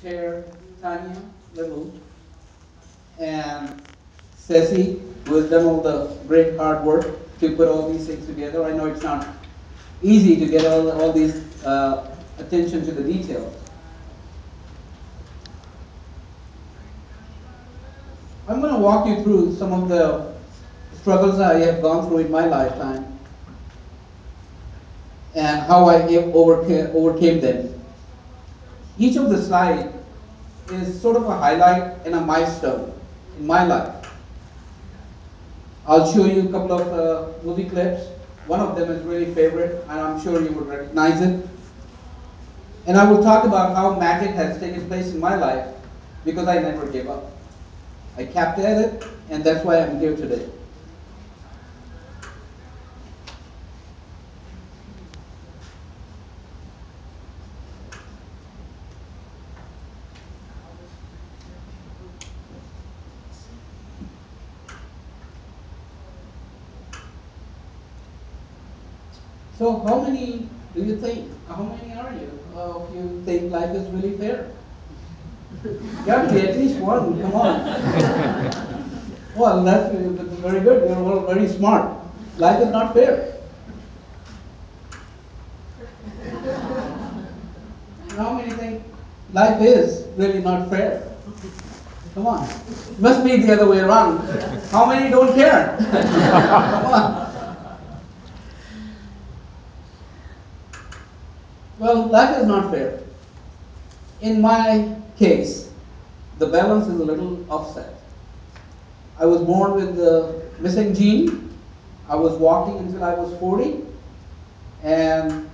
Chair, Tanya, Little, and Ceci, who has done all the great hard work to put all these things together. I know it's not easy to get all these attention to the details. I'm going to walk you through some of the struggles I have gone through in my lifetime and how I overcame them. Each of the slides is sort of a highlight and a milestone in my life. I'll show you a couple of movie clips. One of them is really favorite, and I'm sure you would recognize it. And I will talk about how magic has taken place in my life because I never gave up. I kept at it, and that's why I'm here today. So how many do you think? How many are you? If you think life is really fair? Got to be at least one, come on. Well, that's very good. You're all very smart. Life is not fair. How many think life is really not fair? Come on. Must be the other way around. How many don't care? Come on. Well, life is not fair. In my case, the balance is a little offset. I was born with the missing gene. I was walking until I was 40. And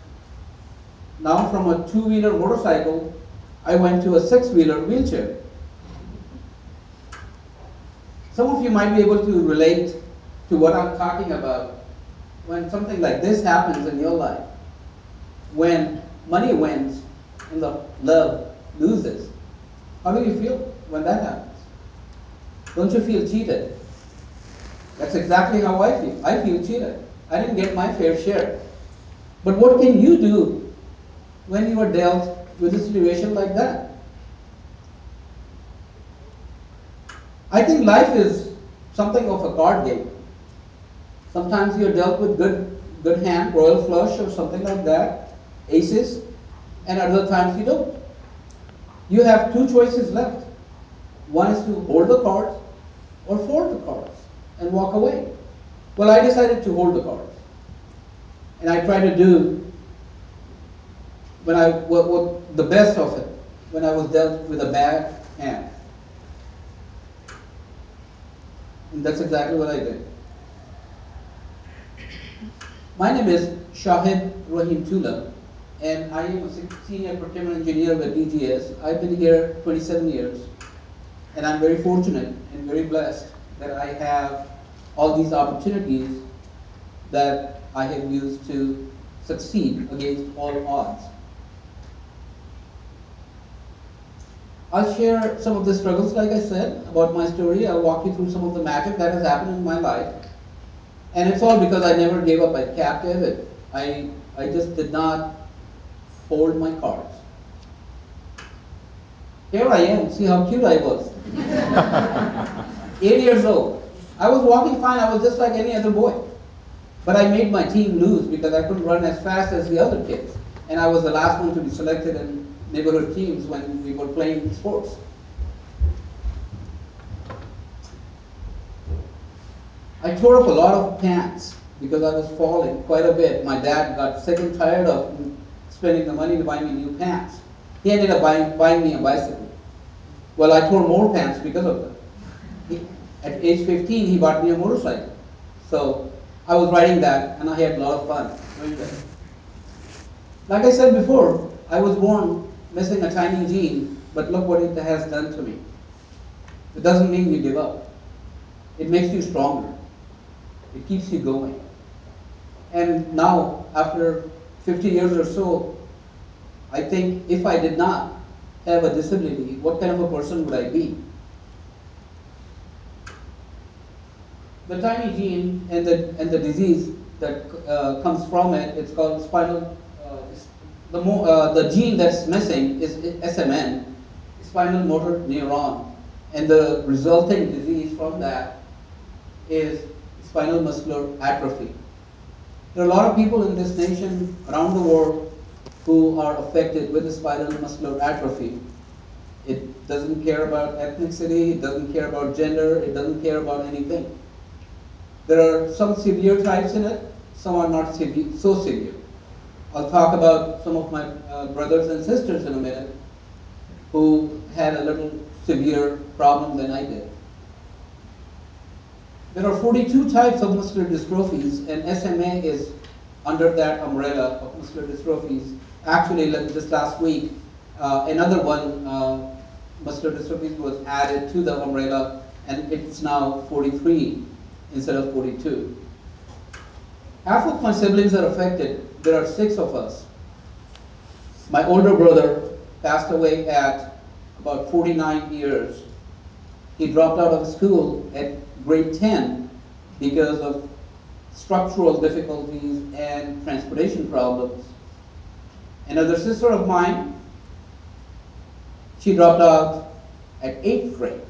now from a two-wheeler motorcycle, I went to a six-wheeler wheelchair. Some of you might be able to relate to what I'm talking about when something like this happens in your life. When money wins and the love loses. How do you feel when that happens? Don't you feel cheated? That's exactly how I feel. I feel cheated. I didn't get my fair share. But what can you do when you are dealt with a situation like that? I think life is something of a card game. Sometimes you're dealt with good hand, royal flush or something like that, aces, and other times you don't. You have two choices left. One is to hold the cards or fold the cards and walk away. Well, I decided to hold the cards. And I tried to do what the best of it when I was dealt with a bad hand. And that's exactly what I did. My name is Shahid Presentation, and I am a senior procurement engineer with DGS. I've been here 27 years, and I'm very fortunate and very blessed that I have all these opportunities that I have used to succeed against all odds. I'll share some of the struggles, like I said, about my story. I'll walk you through some of the magic that has happened in my life. And it's all because I never gave up. I kept at it. I just did not fold my cards. Here I am. See how cute I was. 8 years old. I was walking fine. I was just like any other boy. But I made my team lose because I couldn't run as fast as the other kids. And I was the last one to be selected in neighborhood teams when we were playing sports. I tore up a lot of pants because I was falling quite a bit. My dad got sick and tired of spending the money to buy me new pants. He ended up buying me a bicycle. Well, I tore more pants because of that. At age 15, he bought me a motorcycle. So I was riding that, and I had a lot of fun doing that. Like I said before, I was born missing a tiny gene, but look what it has done to me. It doesn't mean you give up. It makes you stronger. It keeps you going. And now, after 50 years or so, I think if I did not have a disability, what kind of a person would I be? The tiny gene and the disease that comes from it, it's called spinal the gene that's missing is SMN, spinal motor neuron, and the resulting disease from that is spinal muscular atrophy. There are a lot of people in this nation, around the world, who are affected with spinal muscular atrophy. It doesn't care about ethnicity, it doesn't care about gender, it doesn't care about anything. There are some severe types in it, some are not so severe. I'll talk about some of my brothers and sisters in a minute who had a little severe problem than I did. There are 42 types of muscular dystrophies, and SMA is under that umbrella of muscular dystrophies. Actually, just last week, another one, muscular dystrophies, was added to the umbrella, and it's now 43 instead of 42. Half of my siblings are affected. There are 6 of us. My older brother passed away at about 49 years. He dropped out of school at grade 10 because of structural difficulties and transportation problems. Another sister of mine, she dropped out at 8th grade.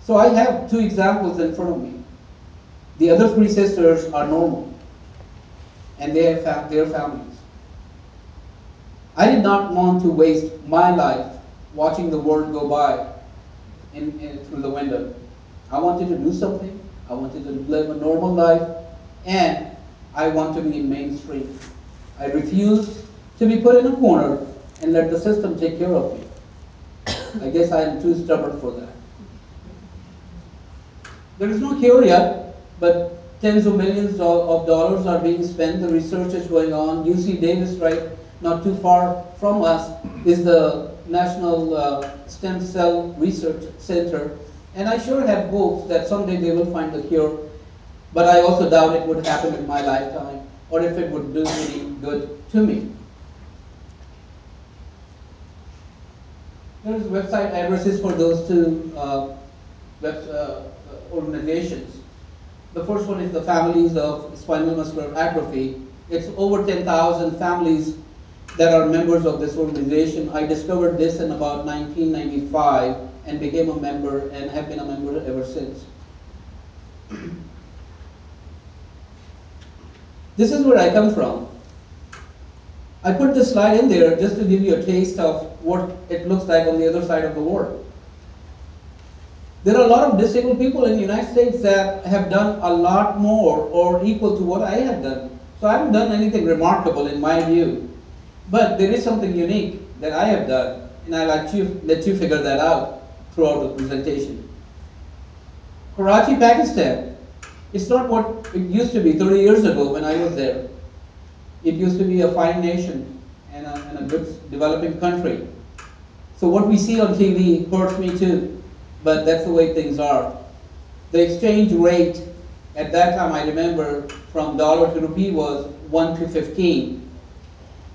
So I have 2 examples in front of me. The other 3 sisters are normal, and they have their families. I did not want to waste my life watching the world go by through the window. I wanted to do something. I wanted to live a normal life, and I want to be mainstream. I refuse to be put in a corner and let the system take care of me. I guess I am too stubborn for that. There is no cure yet, but tens of millions of dollars are being spent. The research is going on. UC Davis, right, not too far from us, is the National Stem Cell Research Center. And I sure have hopes that someday they will find the cure, but I also doubt it would happen in my lifetime, or if it would do any good to me. There's website addresses for those 2 organizations. The first one is the Families of Spinal Muscular Atrophy. It's over 10,000 families that are members of this organization. I discovered this in about 1995 and became a member and have been a member ever since. This is where I come from. I put this slide in there just to give you a taste of what it looks like on the other side of the world. There are a lot of disabled people in the United States that have done a lot more or equal to what I have done. So I haven't done anything remarkable in my view. But there is something unique that I have done, and I'll let you figure that out throughout the presentation. Karachi, Pakistan. It's not what it used to be 30 years ago when I was there. It used to be a fine nation and a good developing country. So what we see on TV hurts me too, but that's the way things are. The exchange rate at that time, I remember, from dollar to rupee was 1 to 15.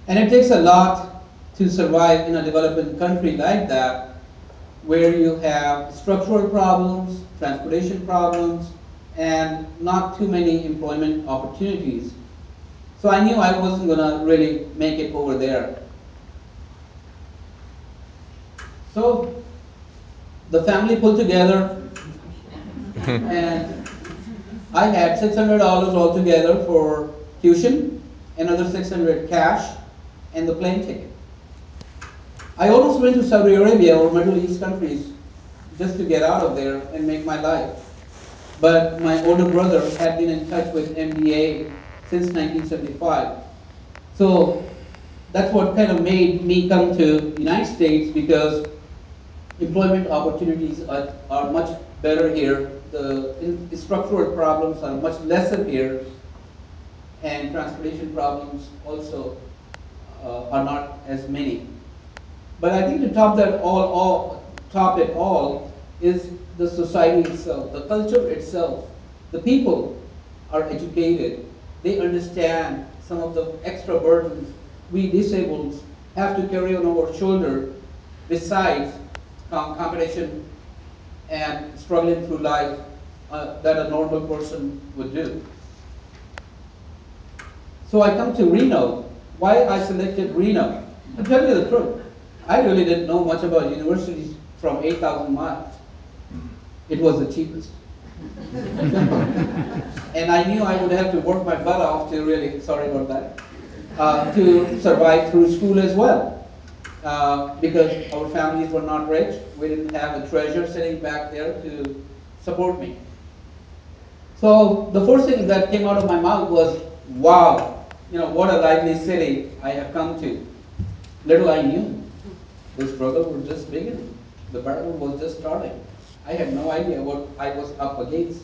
And it takes a lot to survive in a developing country like that, where you have structural problems, transportation problems, and not too many employment opportunities. So I knew I wasn't going to really make it over there. So the family pulled together, and I had $600 altogether for tuition, another $600 cash, and the plane ticket. I almost went to Saudi Arabia or Middle East countries just to get out of there and make my life. But my older brother had been in touch with MBA since 1975. So that's what kind of made me come to the United States, because employment opportunities are much better here. The structural problems are much lesser here, and transportation problems also are not as many. But I think to top it all is the society itself, the culture itself. The people are educated. They understand some of the extra burdens we disabled have to carry on our shoulder, besides competition and struggling through life that a normal person would do. So I come to Reno. Why I selected Reno? To tell you the truth, I really didn't know much about universities from 8,000 miles. It was the cheapest. And I knew I would have to work my butt off to really, sorry about that, to survive through school as well. Because our families were not rich, we didn't have a treasure sitting back there to support me. So the first thing that came out of my mouth was, wow, what a lively city I have come to. Little I knew, the struggle was just beginning. The battle was just starting. I had no idea what I was up against.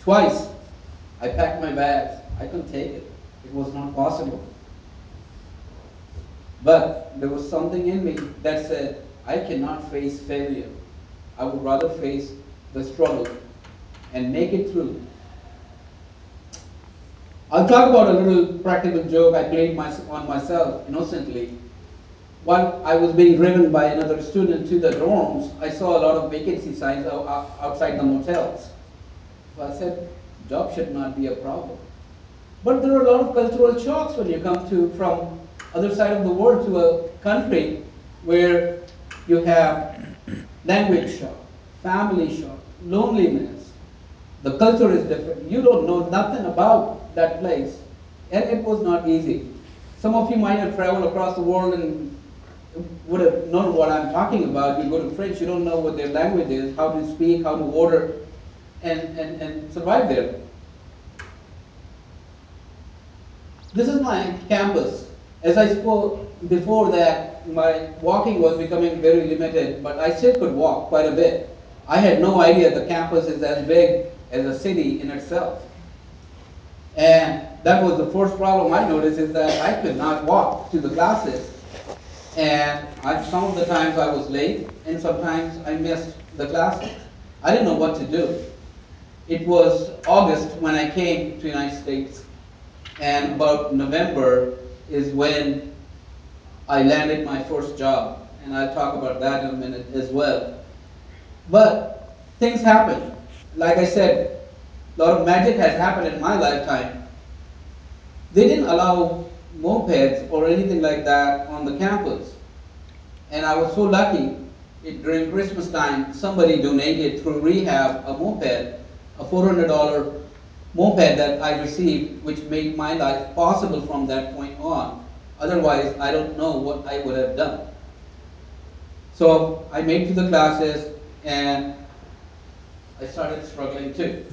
Twice, I packed my bags. I couldn't take it. It was not possible. But there was something in me that said, I cannot face failure. I would rather face the struggle and make it through. I'll talk about a little practical joke I played on myself innocently. While I was being driven by another student to the dorms, I saw a lot of vacancy signs outside the motels. So I said, job should not be a problem. But there are a lot of cultural shocks when you come from other side of the world to a country where you have language shock, family shock, loneliness. The culture is different. You don't know nothing about that place. And it was not easy. Some of you might have traveled across the world and would have known what I'm talking about. You go to French, you don't know what their language is, how to speak, how to order, and survive there. This is my campus. As I spoke before that, my walking was becoming very limited, but I still could walk quite a bit. I had no idea the campus is as big as a city in itself. And that was the first problem I noticed, is that I could not walk to the classes. And some of the times I was late, and sometimes I missed the classes. I didn't know what to do. It was August when I came to the United States, and about November is when I landed my first job, and I'll talk about that in a minute as well. But things happen. Like I said, a lot of magic has happened in my lifetime. They didn't allow mopeds or anything like that on the campus. And I was so lucky, during Christmas time, somebody donated through rehab a moped, a $400 moped that I received, which made my life possible from that point on. Otherwise, I don't know what I would have done. So I made it to the classes, and I started struggling too.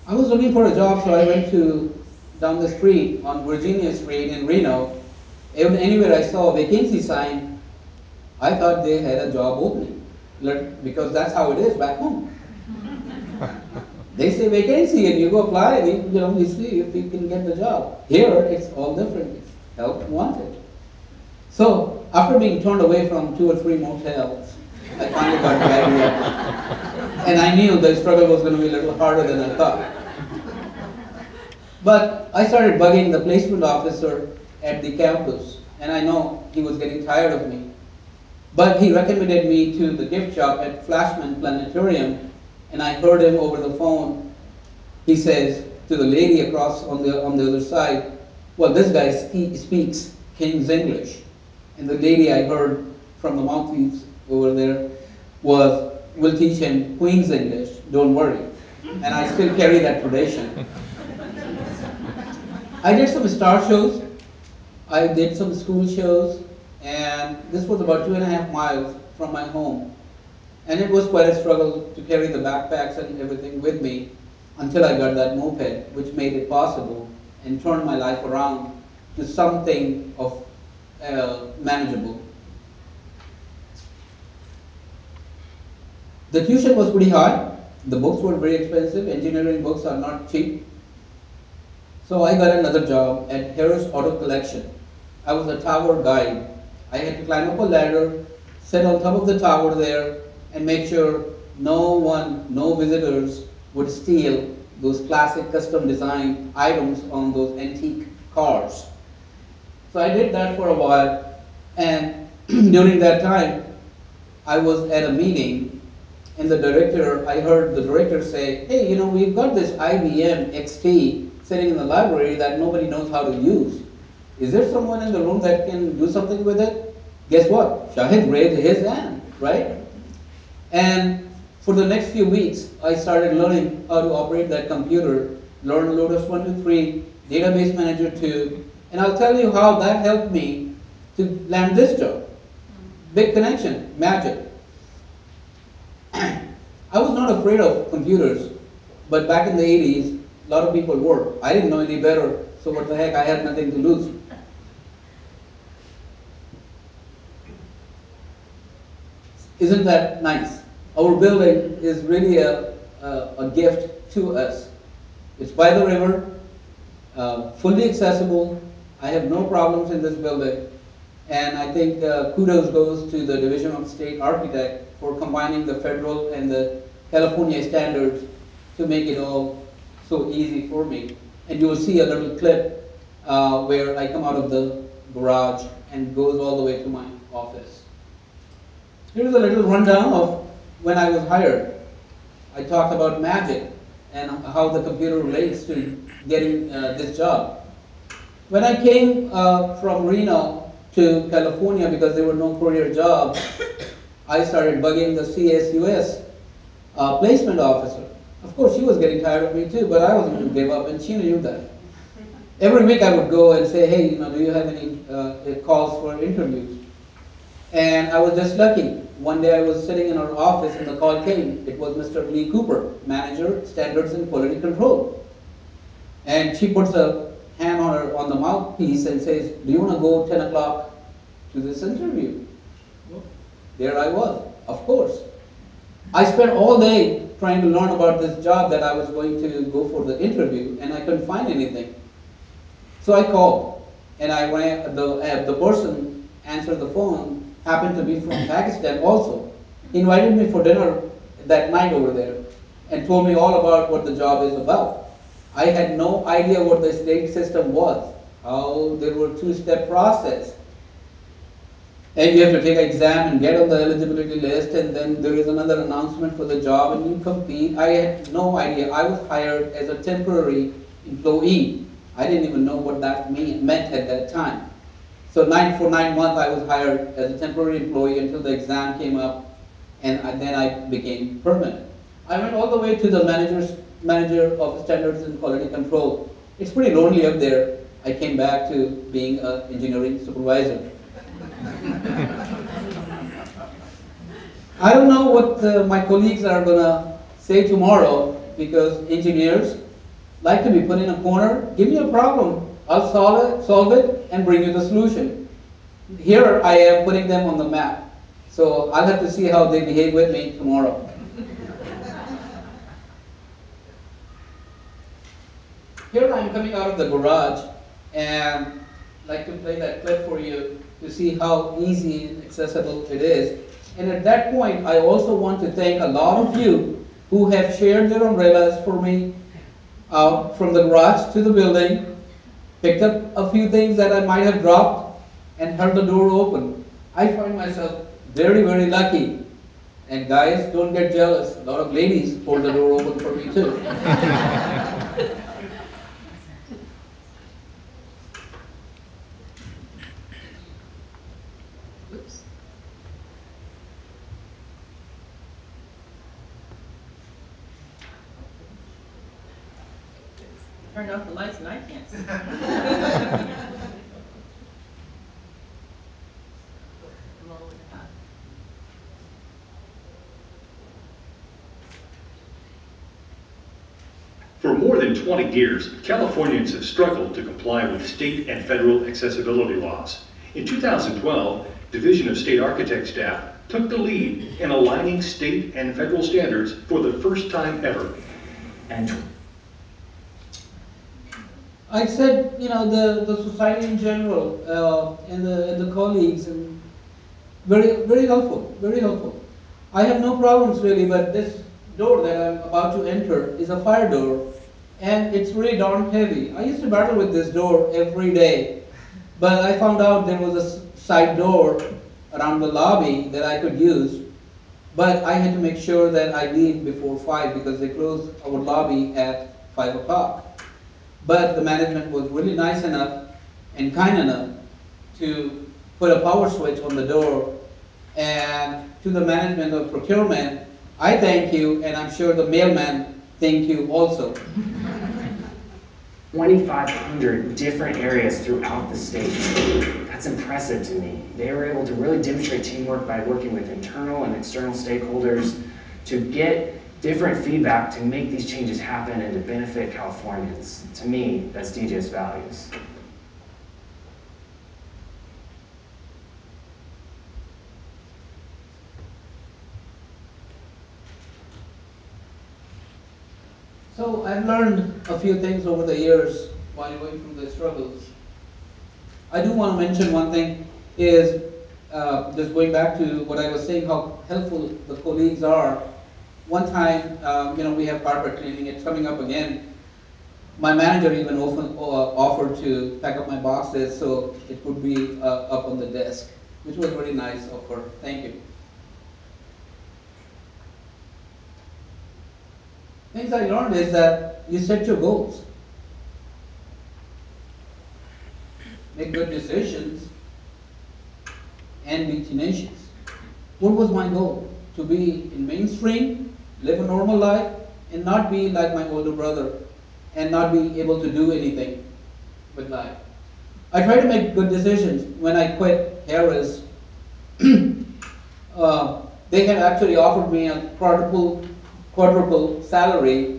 I was looking for a job, so I went down the street on Virginia Street in Reno. Anywhere I saw a vacancy sign, I thought they had a job opening, because that's how it is back home. They say vacancy, and you go apply, and you see if you can get the job. Here, it's all different. It's help wanted. So after being turned away from 2 or 3 motels, I finally got the idea. And I knew the struggle was going to be a little harder than I thought. But I started bugging the placement officer at the campus, and I know he was getting tired of me. But he recommended me to the gift shop at Flashman Planetarium, and I heard him over the phone. He says to the lady across on the other side, well, this guy speaks King's English. And the lady I heard from the mouthpiece over there was, we'll teach him Queen's English, don't worry. And I still carry that tradition. I did some star shows, I did some school shows, and this was about 2.5 miles from my home. And it was quite a struggle to carry the backpacks and everything with me until I got that moped, which made it possible and turned my life around to something of manageable. The tuition was pretty high. The books were very expensive. Engineering books are not cheap. So I got another job at Harris Auto Collection. I was a tower guide. I had to climb up a ladder, sit on top of the tower there, and make sure no visitors would steal those classic custom designed items on those antique cars. So I did that for a while, and during that time, I was at a meeting and I heard the director say, hey, we've got this IBM XT sitting in the library that nobody knows how to use. Is there someone in the room that can do something with it? Guess what? Shahid raised his hand, right? And for the next few weeks, I started learning how to operate that computer, learn Lotus 123, Database Manager 2, and I'll tell you how that helped me to land this job. Big connection, magic. I was not afraid of computers, but back in the 80s, a lot of people were. I didn't know any better, so what the heck, I had nothing to lose. Isn't that nice? Our building is really a gift to us. It's by the river, fully accessible. I have no problems in this building. And I think kudos goes to the Division of State Architect for combining the federal and the California standards to make it all so easy for me. And you will see a little clip where I come out of the garage and goes all the way to my office. Here's a little rundown of when I was hired. I talked about magic and how the computer relates to getting this job. When I came from Reno to California because there were no career jobs, I started bugging the CSUS placement officer. Of course, she was getting tired of me too, but I wasn't going to give up, and she knew that. Every week I would go and say, hey, do you have any calls for interviews? And I was just lucky. One day I was sitting in her office and the call came. It was Mr. Lee Cooper, Manager, Standards and Quality Control. And she puts a hand on the mouthpiece and says, do you want to go 10 o'clock to this interview? There I was, of course. I spent all day trying to learn about this job that I was going to go for the interview, and I couldn't find anything. So I called, and the person answered the phone, happened to be from Pakistan also. He invited me for dinner that night over there and told me all about what the job is about. I had no idea what the state system was, how there were two-step process. And you have to take an exam and get on the eligibility list, and then there is another announcement for the job and you compete. I had no idea. I was hired as a temporary employee. I didn't even know what that meant at that time. So for 9 months I was hired as a temporary employee until the exam came up, and then I became permanent. I went all the way to the manager of standards and quality control. It's pretty lonely up there. I came back to being an engineering supervisor. I don't know what my colleagues are going to say tomorrow, because engineers like to be put in a corner. Give me a problem. I'll solve it, and bring you the solution. Here I am putting them on the map. So I'll have to see how they behave with me tomorrow. Here I'm coming out of the garage, and I'd like to play that clip for you to see how easy and accessible it is. And at that point, I also want to thank a lot of you who have shared their umbrellas for me from the garage to the building, picked up a few things that I might have dropped, and held the door open. I find myself very, very lucky. And guys, don't get jealous. A lot of ladies hold the door open for me too. Oops. Turned off the lights and I can't see. For more than 20 years, Californians have struggled to comply with state and federal accessibility laws. In 2012, Division of State Architect staff took the lead in aligning state and federal standards for the first time ever. And I said, the society in general, and the colleagues, and very, very helpful, very helpful. I have no problems really, but this door that I'm about to enter is a fire door, and it's really darn heavy. I used to battle with this door every day, but I found out there was a side door around the lobby that I could use, But I had to make sure that I leave before 5 because they closed our lobby at 5 o'clock. But the management was really nice enough and kind enough to put a power switch on the door. And to the management of procurement, I thank you, and I'm sure the mailman thank you also. 2,500 different areas throughout the state. That's impressive to me. They were able to really demonstrate teamwork by working with internal and external stakeholders to get different feedback to make these changes happen and to benefit Californians. To me, that's DJ's values. So I've learned a few things over the years while going through the struggles. I do want to mention one thing is just going back to what I was saying, how helpful the colleagues are. One time, we have carpet cleaning, it's coming up again. My manager even offered to pack up my boxes so it would be up on the desk, which was very nice of her. Thank you. Things I learned is that you set your goals, make good decisions, and be tenacious. What was my goal? To be in mainstream, live a normal life, and not be like my older brother, and not be able to do anything with life. I tried to make good decisions. When I quit Harris, they had actually offered me a quadruple salary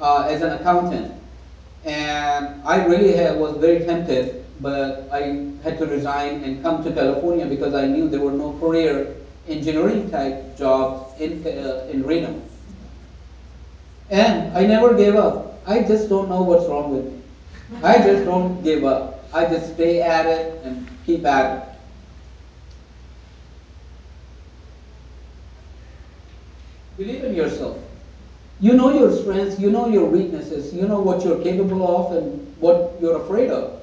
as an accountant. And I really was very tempted, but I had to resign and come to California because I knew there were no career engineering type jobs in Reno. And I never gave up. I just don't know what's wrong with me. I just don't give up. I just stay at it and keep at it. Believe in yourself. You know your strengths, you know your weaknesses, you know what you're capable of and what you're afraid of.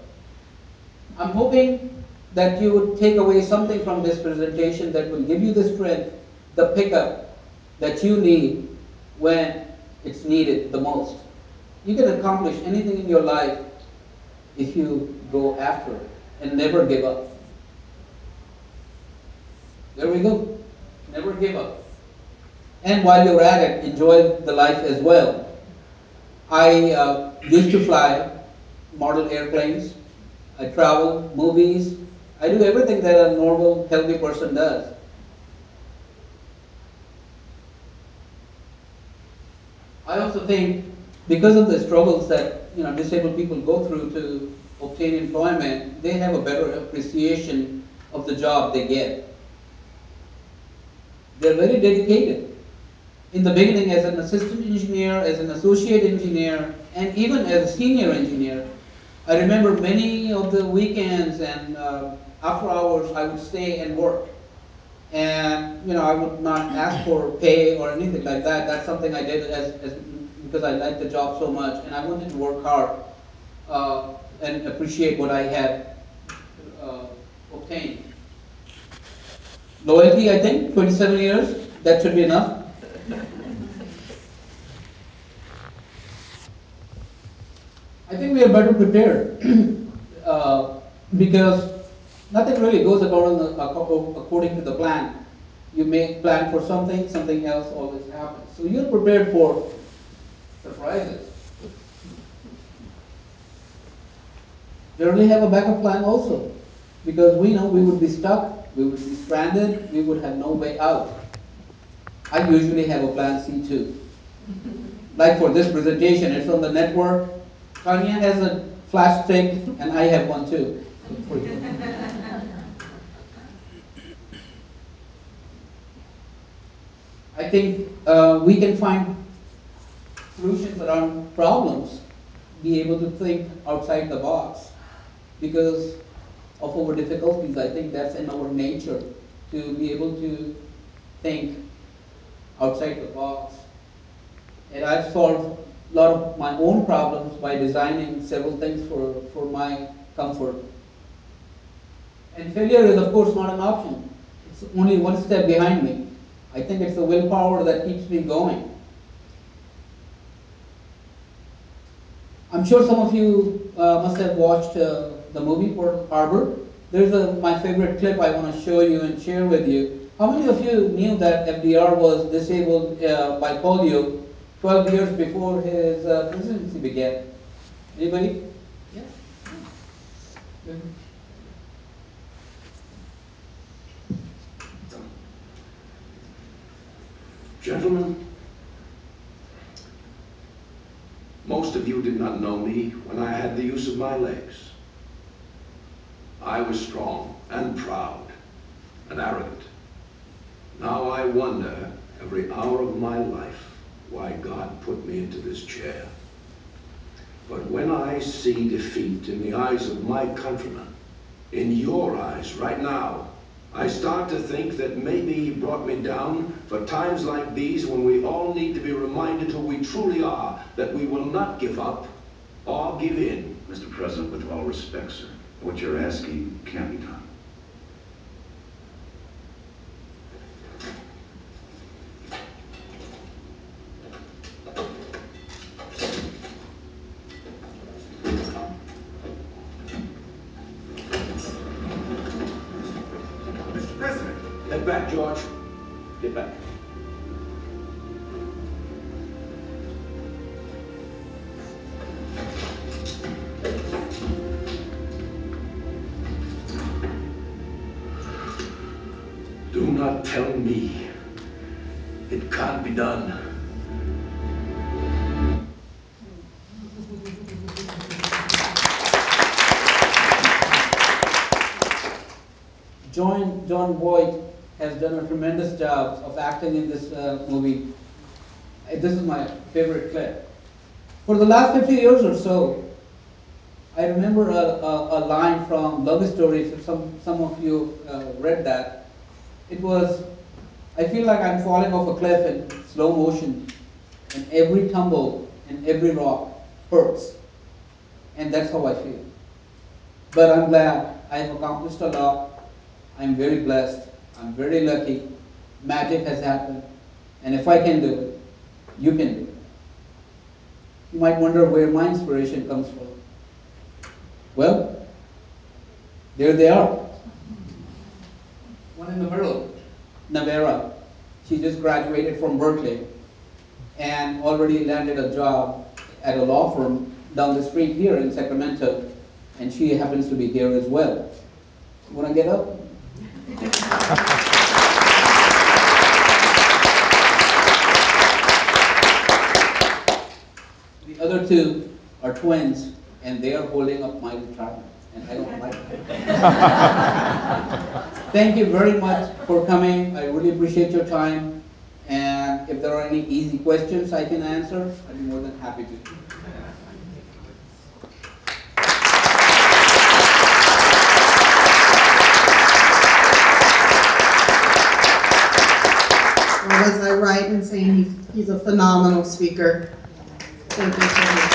I'm hoping that you would take away something from this presentation that will give you the strength, the pickup that you need when it's needed the most. You can accomplish anything in your life if you go after it and never give up. There we go. Never give up. And while you're at it, enjoy the life as well. I used to fly model airplanes. I travel, movies. I do everything that a normal, healthy person does. I also think because of the struggles that disabled people go through to obtain employment, they have a better appreciation of the job they get. They're very dedicated. In the beginning as an assistant engineer, as an associate engineer, and even as a senior engineer, I remember many of the weekends and after hours I would stay and work. And I would not ask for pay or anything like that. That's something I did because I liked the job so much and I wanted to work hard and appreciate what I had obtained. Loyalty, I think, 27 years, that should be enough. I think we are better prepared because nothing really goes according to the plan. You make plan for something, something else always happens. So you're prepared for surprises. Generally have a backup plan also because we know we would be stuck, we would be stranded, we would have no way out. I usually have a plan C too. Like for this presentation, it's on the network. Tanya has a flash stick, and I have one too. I think we can find solutions around problems, be able to think outside the box because of our difficulties. I think that's in our nature to be able to think outside the box. And I've solved a lot of my own problems by designing several things for my comfort. And failure is of course not an option. It's only one step behind me. I think it's the willpower that keeps me going. I'm sure some of you must have watched the movie Pearl Harbor. There's my favorite clip I want to show you and share with you. How many of you knew that FDR was disabled by polio 12 years before his presidency began? Anybody? Yeah. Good. Gentlemen, most of you did not know me when I had the use of my legs. I was strong and proud and arrogant. Now I wonder every hour of my life why God put me into this chair. But when I see defeat in the eyes of my countrymen, in your eyes right now, I start to think that maybe He brought me down for times like these when we all need to be reminded who we truly are, that we will not give up or give in. Mr. President, with all respect, sir, what you're asking can't be done. Mr. President! Get back, George. Get back. Do not tell me it can't be done. John Boyd has done a tremendous job of acting in this movie. This is my favorite clip. For the last 50 years or so, I remember a line from Love Stories, if some of you read that. It was, I feel like I'm falling off a cliff in slow motion, and every tumble and every rock hurts. And that's how I feel. But I'm glad I've accomplished a lot. I'm very blessed. I'm very lucky. Magic has happened. And if I can do it, you can do it. You might wonder where my inspiration comes from. Well, there they are. One in the middle, Navera. She just graduated from Berkeley and already landed a job at a law firm down the street here in Sacramento. And she happens to be here as well. You want to get up? The other two are twins, and they are holding up my retirement, and I don't like it. Thank you very much for coming. I really appreciate your time. And if there are any easy questions I can answer, I'd be more than happy to. Was I right in saying he's a phenomenal speaker? Thank you so much.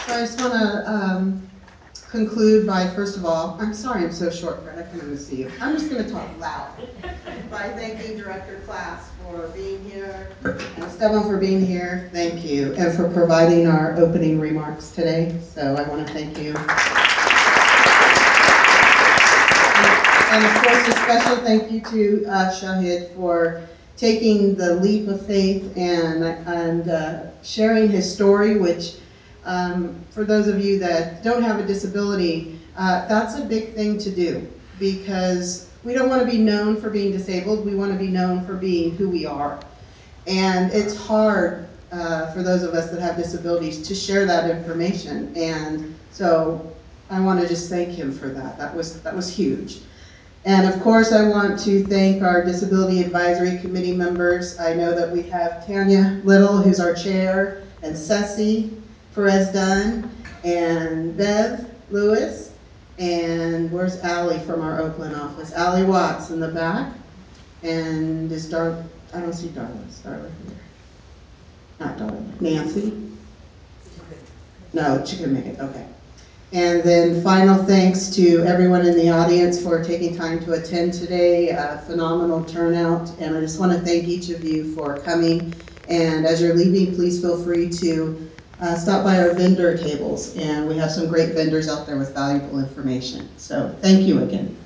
So I just want to conclude by, first of all, I'm sorry I'm so short, Fred, I can't even see you. I'm just going to talk loud by thanking Director Class for being here, and Esteban for being here, thank you, and for providing our opening remarks today. So I want to thank you. And of course, a special thank you to Shahid for taking the leap of faith and sharing his story, which for those of you that don't have a disability, that's a big thing to do, because we don't want to be known for being disabled, we want to be known for being who we are. And it's hard for those of us that have disabilities to share that information, and so I want to just thank him for that. That was huge. And of course, I want to thank our Disability Advisory Committee members. I know that we have Tanya Little, who's our chair, and Ceci Perez Dunn, and Bev Lewis, and where's Allie from our Oakland office? Allie Watts in the back, and is I don't see Darla. Darla here. Not Darla. Nancy? No, she can make it, okay. And then final thanks to everyone in the audience for taking time to attend today. Phenomenal turnout, and I just want to thank each of you for coming. And as you're leaving, please feel free to stop by our vendor tables, and we have some great vendors out there with valuable information. So thank you again.